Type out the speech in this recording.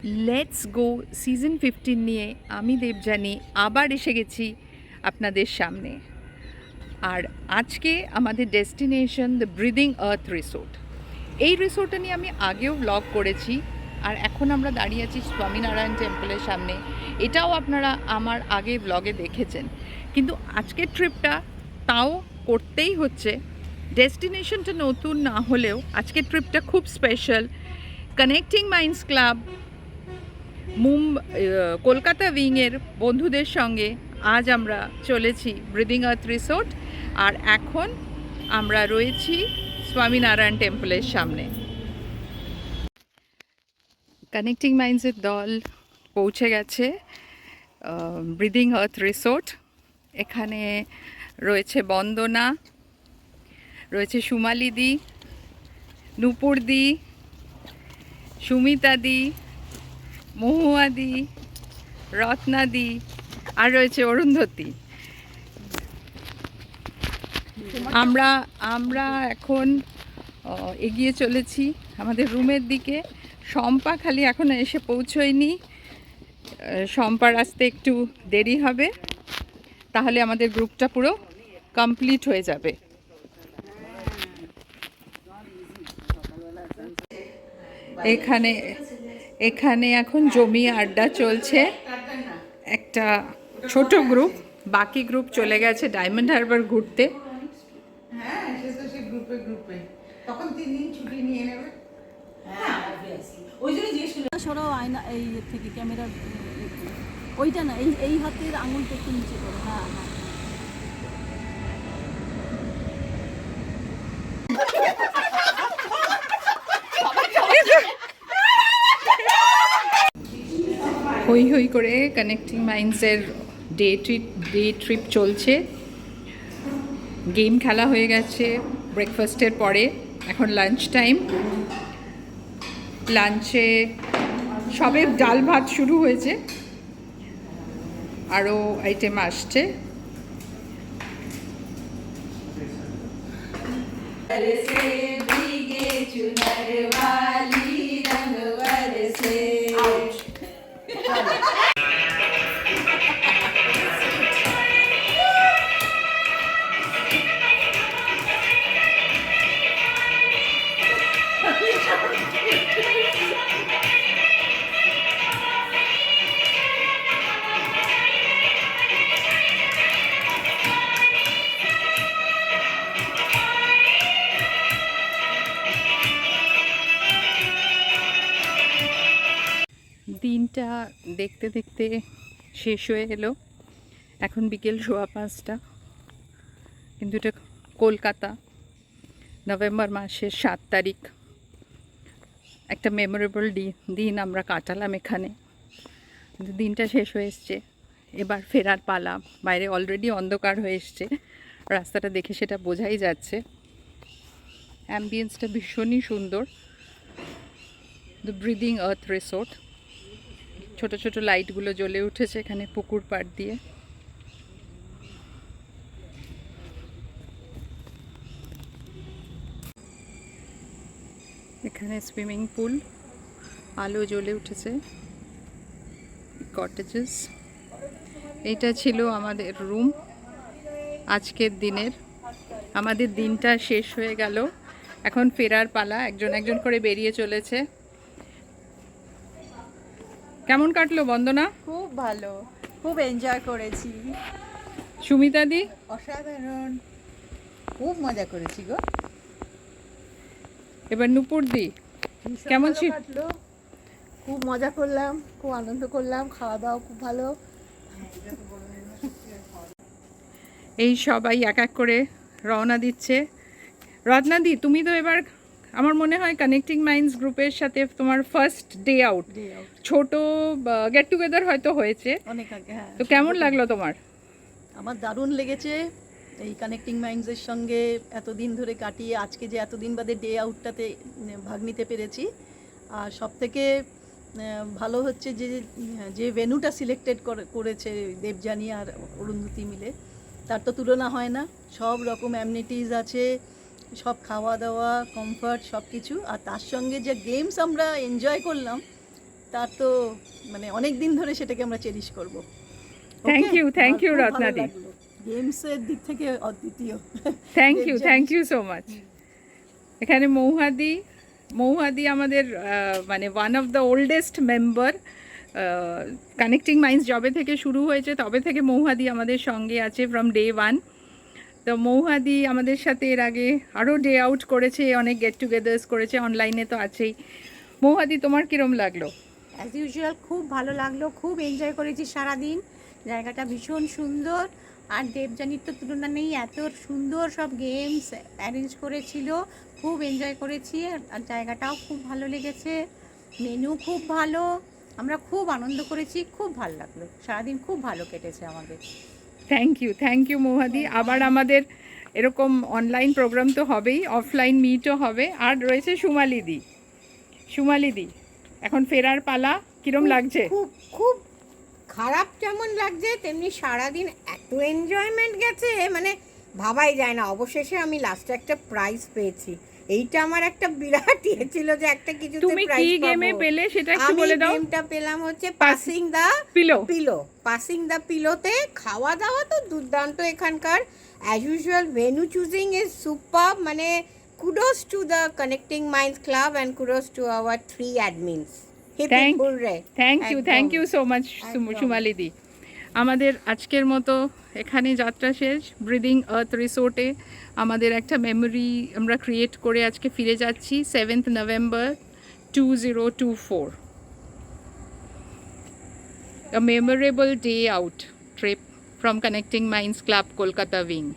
Let's go season 15 নিয়ে আমি দেবযানী আবার এসে গেছি আপনাদের সামনে। আর আজকে আমাদের destination the breathing earth resort. এই রিসোর্টটা নিয়ে আমি আগেও ব্লগ করেছি, আর এখন আমরা দাঁড়িয়ে আছি স্বামীনারায়ণ টেম্পলের সামনে। এটাও আপনারা আমার আগে ব্লগে দেখেছেন, কিন্তু আজকের ট্রিপটা তাও করতেই হচ্ছে। ডেস্টিনেশনটা নতুন না হলেও আজকের ট্রিপটা খুব special. Connecting minds club Kolkata উইংয়ের বন্ধুদের সঙ্গে আজ আমরা চলেছি ব্রিদিং আর্থ রিসোর্ট। আর এখন আমরা রয়েছি স্বামীনারায়ণ টেম্পলের সামনে। কানেক্টিং মাইন্ডসের দল পৌঁছে গেছে ব্রিদিং আর্থ রিসোর্ট। এখানে রয়েছে বন্দনা, রয়েছে সুমালিদি, নূপুরদি, সুমিতাদি, মহুয়াদি, রত্নাদি, আর রয়েছে অরুন্ধতী। আমরা এখন এগিয়ে চলেছি আমাদের রুমের দিকে। শম্পা খালি এখন এসে পৌঁছয়নি, শম্পার আসতে একটু দেরি হবে, তাহলে আমাদের গ্রুপটা পুরো কমপ্লিট হয়ে যাবে। এখানে এখন জমিয়ে আড্ডা চলছে। একটা ছোট গ্রুপ, বাকি গ্রুপ চলে গেছে ডায়মন্ড হারবার ঘুরতে। হ্যাঁ, সে তো সে গ্রুপে তখন 3 দিন ছুটি নিয়ে নেবে। হ্যাঁ, ওই জন্য জিজ্ঞেস করলাম। সরাও আয়না এই থেকে ক্যামেরার ওইটা না, এই হাতের আঙুলটা একটু নিচে করো। হ্যাঁ হ্যাঁ, হই হই করে কানেক্টিং মাইন্ডসের ডে ট্রিপ চলছে। গেম খেলা হয়ে গেছে ব্রেকফাস্টের পরে, এখন লাঞ্চ টাইম। লাঞ্চে সবে ডাল ভাত শুরু হয়েছে, আরও আইটেম আসছে। দিনটা দেখতে দেখতে শেষ হয়ে এলো। এখন বিকেল 5:15, কিন্তু এটা কলকাতা, নভেম্বর মাসের 7 তারিখ। একটা মেমোরেবল দিন আমরা কাটালাম এখানে, কিন্তু দিনটা শেষ হয়ে এসছে। এবার ফেরার পালা। বাইরে অলরেডি অন্ধকার হয়ে এসছে, রাস্তাটা দেখে সেটা বোঝাই যাচ্ছে। অ্যাম্বিয়েন্সটা ভীষণই সুন্দর। দ্য ব্রিদিং আর্থ রিসোর্ট, ছোট ছোট লাইটগুলো জ্বলে উঠেছে এখানে পুকুর পাড় দিয়ে। এখানে সুইমিং পুল, আলো জ্বলে উঠেছে, কটেজেস। এইটা ছিল আমাদের রুম আজকের দিনের। আমাদের দিনটা শেষ হয়ে গেল, এখন ফেরার পালা। একজন একজন করে বেরিয়ে চলেছে। কেমন কাটলো বন্দনা? খুব ভালো, খুব এনজয় করেছি। সুমিতাদি? অসাধারণ, খুব মজা করেছি গো। এবার নূপুরদি কেমন ছিল? খুব মজা করলাম, খুব আনন্দ করলাম, খাওয়া দাওয়া খুব ভালো। এই সবাই এক এক করে রওনা দিচ্ছে। রত্নাদি, তুমি তো এবার আমার মনে হয় কানেক্টিং মাইন্ডস গ্রুপের সাথে তোমার ফার্স্ট ডে আউট। ছোট গেট টুগেদার হয়তো হয়েছে অনেক আগে, হ্যাঁ। তো কেমন লাগলো তোমার? আমার দারুণ লেগেছে এই কানেক্টিং মাইন্ডসের সঙ্গে এতদিন ধরে কাটিয়ে আজকে যে এতদিন বাদে ডে আউটটাতে ভাগ নিতে পেরেছি। আর সবথেকে ভালো হচ্ছে যে ভেন্যুটা সিলেক্টেড করেছে দেবযানী আর অরুন্ধতী মিলে, তার তো তুলনা হয় না। সব রকম অ্যামনিটিস আছে, সব খাওয়া দাওয়া, কমফর্ট, সব কিছু। আর তার সঙ্গে যে গেমস আমরা এনজয় করলাম তার তো মানে অনেক দিন ধরে সেটাকে আমরা চেরিশ করব। Thank you, Ratna di. গেমসের দিক থেকে অদ্বিতীয়। Thank you so much. এখানে মৌহাদি আমাদের মানে one of the oldest member. Connecting minds যবে থেকে শুরু হয়েছে তবে থেকে মৌহাদি আমাদের সঙ্গে আছে ফ্রম ডে 1। তো মৌহাদি আমাদের সাথে এর আগে আরও ডে আউট করেছে, অনেক গেট টুগেদার্স করেছে, অনলাইনে তো আছেই। মৌহাদি, তোমার কীরম লাগলো? অ্যাজ ইউজুয়াল খুব ভালো লাগলো, খুব এনজয় করেছি সারাদিন। জায়গাটা ভীষণ সুন্দর, আর দেবযানীর তো তুলনা নেই, এত সুন্দর সব গেমস অ্যারেঞ্জ করেছিল, খুব এনজয় করেছি। আর জায়গাটাও খুব ভালো লেগেছে, মেনু খুব ভালো, আমরা খুব আনন্দ করেছি, খুব ভালো লাগলো, সারাদিন খুব ভালো কেটেছে আমাদের। থ্যাংক ইউ মৌহাদি। আবার আমাদের এরকম অনলাইন প্রোগ্রাম তো হবেই, অফলাইন মিটও হবে। আর রয়েছে সুমালিদি, এখন ফেরার পালা, কিরম লাগছে? খুব খুব খারাপ যেমন লাগছে তেমনি সারাদিন এত এনজয়মেন্ট গেছে, মানে ভাবাই যায় না। অবশেষে আমি লাস্টে একটা প্রাইজ পেয়েছি, এইটা আমার একটা বিরাট ইয়ে ছিল যে একটা কিছুতে তুমি কি প্রাইজ গেমে পাবো। পেলে সেটা একটু আমি বলে দাও। গেমটা পেলাম হচ্ছে পাসিং দা পিলো। পাসিং দা পিলোতে খাওয়া দাওয়া তো দুর্দান্ত এখানকার। As usual venue choosing is super, মানে kudos to the Connecting Minds Club and kudos to our 3 admins. Thank you so much সুমালিদি। আমাদের আজকের মতো এখানে যাত্রা শেষ। ব্রিদিং আর্থ রিসোর্টে আমাদের একটা মেমোরি আমরা ক্রিয়েট করে আজকে ফিরে যাচ্ছি 7th November 2024, a memorable day out trip from Connecting Minds Club Kolkata wing.